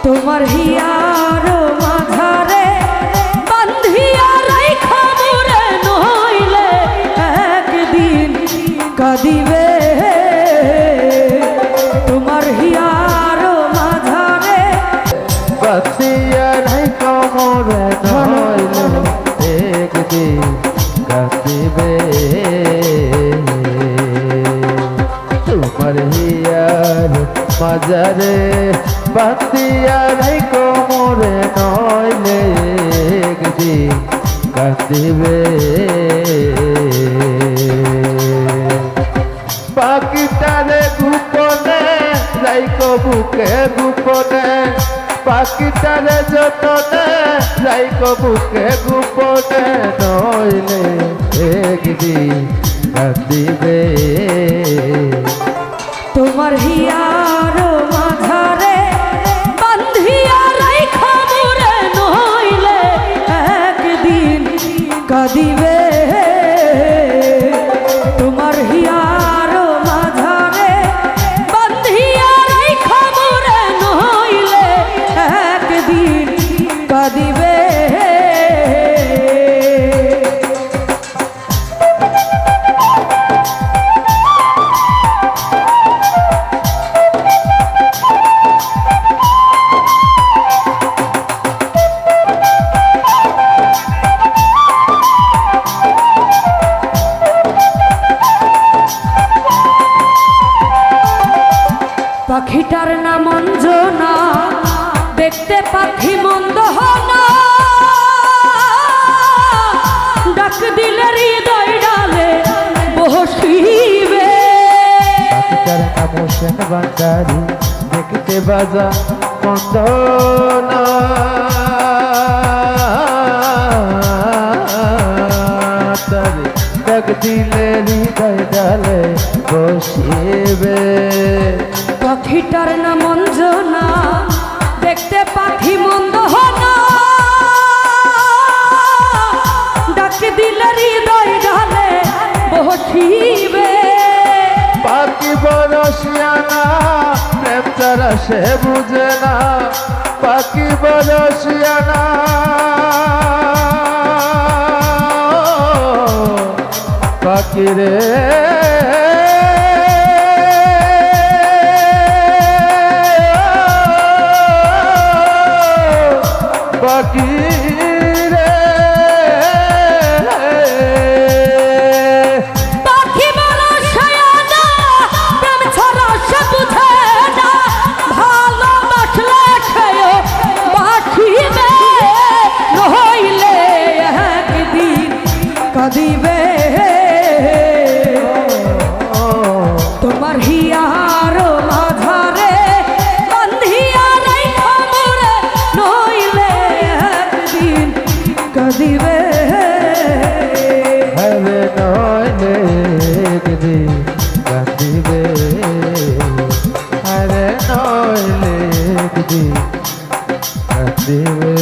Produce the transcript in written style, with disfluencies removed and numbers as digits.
তোমার হিয়ার মাঝারে বান্ধিয়া রাইখা মোরে নইলে একদিন কাঁদিবে তোমার হিয়ার মাঝারে বান্ধিয়া রাইখা মোরে নইলে একদিন কাঁদিবে তোমার হিয়ার মাঝারে বান্ধিয়া রাইখা মোরে নইলে একদিন কাঁদিবে পাখিটারে গোপনে রাইখা বুকে গোপনে পাখিটারে যতনে রাইখা বুকে গোপনে নইলে একদিন কাঁদিবে তোমার হিয়ার মাঝারে বান্ধিয়া রাইখা মোরে নইলে একদিন কাঁদিবে তোমার হিয়ার মাঝারে বান্ধিয়া রাইখা মোরে নইলে একদিন কাঁদিবে পাখিটার নাম অঞ্জনা দেখতে পাখি মন্দ হনা ডাক দিলে হৃদয় ডালে বসিবে পাখিটার নাম হোসেন ভান্ডারী দেখতে বাজা মন্দ না তারে ডাক দিলে হৃদয় ডালে বসিবে পাখিটার নাম অঞ্জনা দেখতে পাখি মন্দ হনা ডাক দিলে হৃদয় ডালে বসিবে পাখি বড় শিয়ানা প্রেম ছাড়া সে বুঝে না পাখি বড় শিয়ানা পাখি রে পাখি রে পাখি বড় শিয়ানা প্রেম ছাড়া সে বুঝে না ভালোবাসলে সেও বাসিবে নইলে একদিন কাঁদিবে তোমার হিয়ার মাঝারে বান্ধিয়া রাইখা মোরে নইলে একদিন কাঁদিবে হরে নইলে একদিন কাঁদিবে হরে নইলে একদিন কাঁদিবে